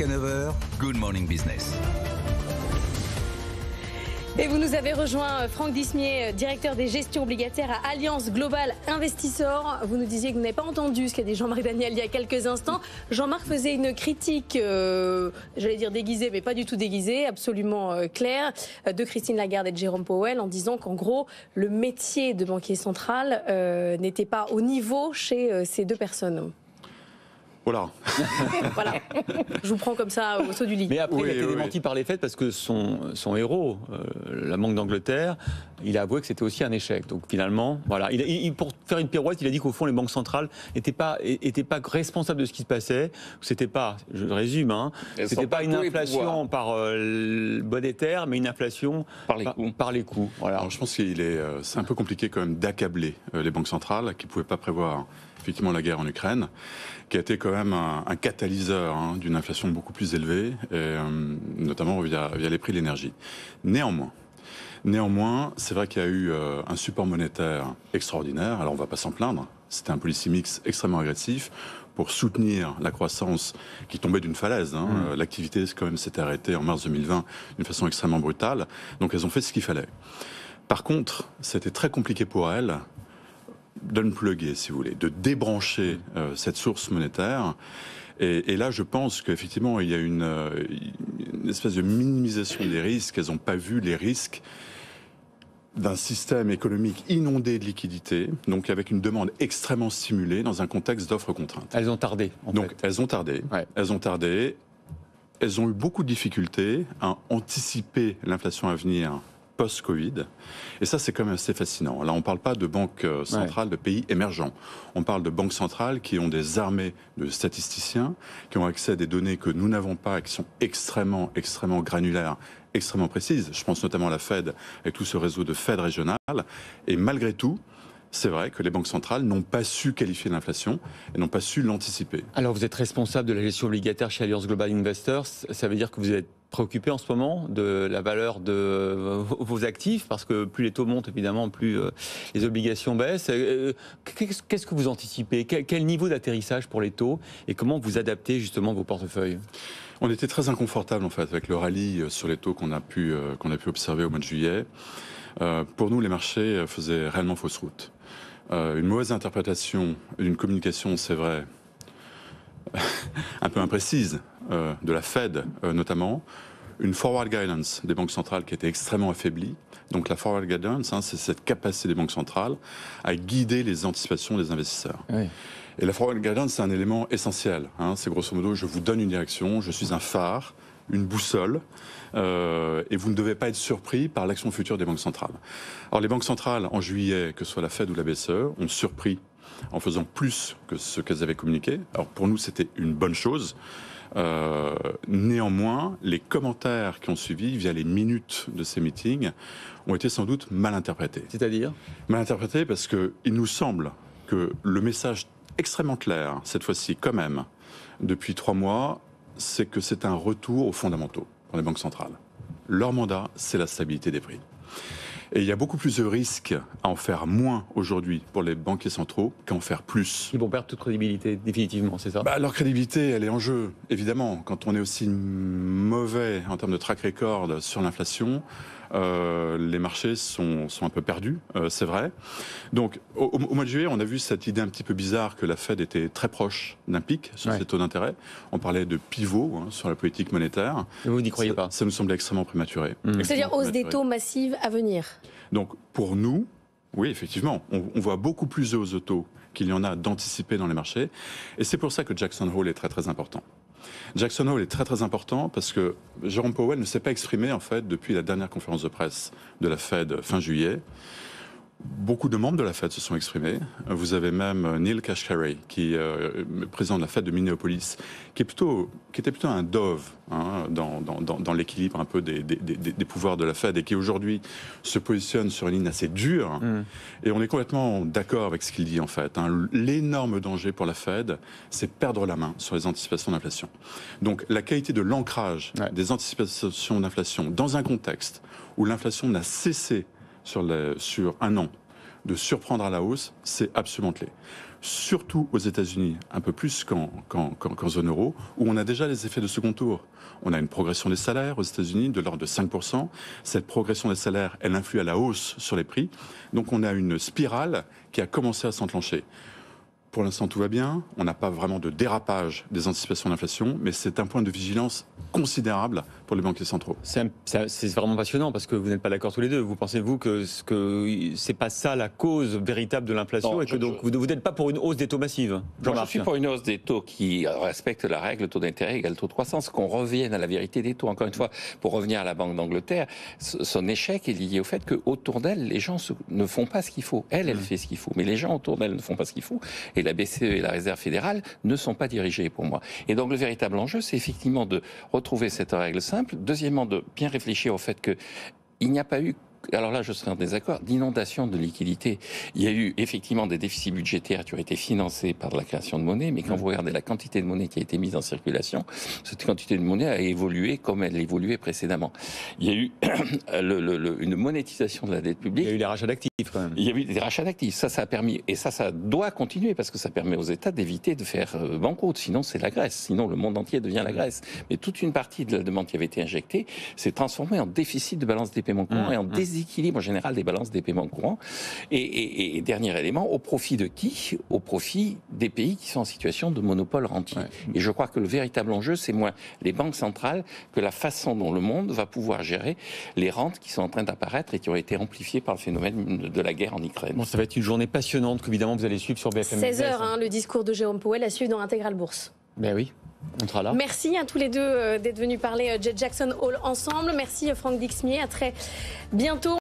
Jusqu'à 9h, Good Morning Business. Et vous nous avez rejoint, Franck Dismier, directeur des gestions obligataires à Alliance Global Investisseurs. Vous nous disiez que vous n'avez pas entendu ce qu'a dit Jean-Marc Daniel il y a quelques instants. Jean-Marc faisait une critique, j'allais dire déguisée, mais pas du tout déguisée, absolument claire, de Christine Lagarde et de Jérôme Powell, en disant qu'en gros, le métier de banquier central n'était pas au niveau chez ces deux personnes. Voilà. Voilà. Je vous prends comme ça au saut du lit. Mais après, il a été démenti par les faits parce que son héros, la Banque d'Angleterre, il a avoué que c'était aussi un échec. Donc finalement, voilà. Pour faire une pirouette, il a dit qu'au fond, les banques centrales n'étaient pas responsables de ce qui se passait. C'était pas, je résume, c'était pas une inflation par monétaire, mais une inflation par les coûts. Voilà. Alors, je pense que c'est un peu compliqué quand même d'accabler les banques centrales qui ne pouvaient pas prévoir effectivement la guerre en Ukraine, qui a été quand même un catalyseur d'une inflation beaucoup plus élevée, et, notamment via les prix de l'énergie. Néanmoins, c'est vrai qu'il y a eu un support monétaire extraordinaire, alors on ne va pas s'en plaindre, c'était un policy mix extrêmement agressif pour soutenir la croissance qui tombait d'une falaise. L'activité quand même s'était arrêtée en mars 2020 d'une façon extrêmement brutale, donc elles ont fait ce qu'il fallait. Par contre, c'était très compliqué pour elles d'unplugger, si vous voulez, de débrancher cette source monétaire. Et là, je pense qu'effectivement, il y a une espèce de minimisation des risques. Elles n'ont pas vu les risques d'un système économique inondé de liquidités, donc avec une demande extrêmement stimulée dans un contexte d'offres contraintes. Elles ont tardé, Elles ont tardé. Ouais. Elles ont eu beaucoup de difficultés à anticiper l'inflation à venir post-Covid. Et ça, c'est quand même assez fascinant. Là, on ne parle pas de banques centrales de pays émergents. On parle de banques centrales qui ont des armées de statisticiens, qui ont accès à des données que nous n'avons pas et qui sont extrêmement granulaires, extrêmement précises. Je pense notamment à la Fed et tout ce réseau de Fed régional. Et malgré tout, c'est vrai que les banques centrales n'ont pas su qualifier l'inflation et n'ont pas su l'anticiper. Alors, vous êtes responsable de la gestion obligataire chez Alliance Global Investors. Ça veut dire que vous êtes préoccupé en ce moment de la valeur de vos actifs, parce que plus les taux montent, évidemment, plus les obligations baissent. Qu'est-ce que vous anticipez ? Quel niveau d'atterrissage pour les taux ? Et comment vous adaptez justement vos portefeuilles ? On était très inconfortable en fait avec le rallye sur les taux qu'on a pu observer au mois de juillet. Pour nous, les marchés faisaient réellement fausse route. Une mauvaise interprétation d'une communication, c'est vrai, un peu imprécise, de la Fed notamment, une forward guidance des banques centrales qui était extrêmement affaiblie. Donc la forward guidance, c'est cette capacité des banques centrales à guider les anticipations des investisseurs. Oui. Et la forward guidance, c'est un élément essentiel. C'est grosso modo, je vous donne une direction, je suis un phare, une boussole, et vous ne devez pas être surpris par l'action future des banques centrales. Alors les banques centrales, en juillet, que ce soit la Fed ou la BCE, ont surpris en faisant plus que ce qu'elles avaient communiqué. Alors pour nous, c'était une bonne chose. Néanmoins, les commentaires qui ont suivi via les minutes de ces meetings ont été sans doute mal interprétés. C'est-à-dire ? Mal interprétés parce qu'il nous semble que le message extrêmement clair, cette fois-ci quand même, depuis 3 mois, c'est que c'est un retour aux fondamentaux pour les banques centrales. Leur mandat, c'est la stabilité des prix. Et il y a beaucoup plus de risques à en faire moins aujourd'hui pour les banquiers centraux qu'à en faire plus. Ils vont perdre toute crédibilité, définitivement, c'est ça ? Leur crédibilité, elle est en jeu, évidemment. Quand on est aussi mauvais en termes de track record sur l'inflation, les marchés sont un peu perdus, c'est vrai. Donc, au mois de juillet, on a vu cette idée un petit peu bizarre que la Fed était très proche d'un pic sur ses taux d'intérêt. On parlait de pivot sur la politique monétaire. Et vous n'y croyez pas ? Ça nous semblait extrêmement prématuré. C'est-à-dire hausse des taux massive à venir. Donc, pour nous, oui, effectivement, on voit beaucoup plus de hausses de taux qu'il y en a d'anticipés dans les marchés. Et c'est pour ça que Jackson Hole est très, très important. Jackson Hole est très très important parce que Jérôme Powell ne s'est pas exprimé en fait depuis la dernière conférence de presse de la Fed fin juillet. Beaucoup de membres de la Fed se sont exprimés. Vous avez même Neil Kashkari, qui est président de la Fed de Minneapolis, qui était plutôt un dove dans l'équilibre un peu des pouvoirs de la Fed et qui aujourd'hui se positionne sur une ligne assez dure. Et on est complètement d'accord avec ce qu'il dit en fait. L'énorme danger pour la Fed, c'est perdre la main sur les anticipations d'inflation. Donc la qualité de l'ancrage des anticipations d'inflation dans un contexte où l'inflation n'a cessé sur un an de surprendre à la hausse, c'est absolument clé. Surtout aux États-Unis, un peu plus qu'en zone euro, où on a déjà les effets de second tour. On a une progression des salaires aux États-Unis de l'ordre de 5%. Cette progression des salaires, elle influe à la hausse sur les prix. Donc on a une spirale qui a commencé à s'enclencher. Pour l'instant, tout va bien. On n'a pas vraiment de dérapage des anticipations d'inflation, mais c'est un point de vigilance considérable pour les banquiers centraux. C'est vraiment passionnant parce que vous n'êtes pas d'accord tous les deux. Vous pensez-vous que c'est pas ça la cause véritable de l'inflation et que donc vous n'êtes pas pour une hausse des taux massive? Je suis pour une hausse des taux qui respecte la règle taux d'intérêt égale taux de croissance, qu'on revienne à la vérité des taux. Encore une fois, pour revenir à la Banque d'Angleterre, son échec est lié au fait qu'autour d'elle, les gens ne font pas ce qu'il faut. Elle fait ce qu'il faut, mais les gens autour d'elle ne font pas ce qu'il faut. Et la BCE et la Réserve fédérale ne sont pas dirigés pour moi. Et donc le véritable enjeu, c'est effectivement de retrouver cette règle simple. Deuxièmement, de bien réfléchir au fait qu'il n'y a pas eu, alors là je serais en désaccord, d'inondation de liquidités. Il y a eu effectivement des déficits budgétaires qui ont été financés par la création de monnaie, mais quand vous regardez la quantité de monnaie qui a été mise en circulation, cette quantité de monnaie a évolué comme elle évoluait précédemment. Il y a eu une monétisation de la dette publique. Il y a eu les rachats d'actifs quand même. Il y a eu des rachats d'actifs. Ça a permis, et ça doit continuer parce que ça permet aux États d'éviter de faire banqueroute. Sinon, c'est la Grèce. Sinon, le monde entier devient la Grèce. Mais toute une partie de la demande qui avait été injectée s'est transformée en déficit de balance des paiements courants et en déséquilibre général des balances des paiements courants. Et dernier élément, au profit de qui? Au profit des pays qui sont en situation de monopole rentier. Ouais. Et je crois que le véritable enjeu, c'est moins les banques centrales que la façon dont le monde va pouvoir gérer les rentes qui sont en train d'apparaître et qui ont été amplifiées par le phénomène de la guerre en Ukraine. Bon, ça va être une journée passionnante qu'évidemment vous allez suivre sur BFM. 16h, le discours de Jérôme Powell à suivre dans Intégral Bourse. Ben oui. On sera là. Merci à tous les deux d'être venus parler Jackson Hole ensemble. Merci Franck Dixmier. À très bientôt.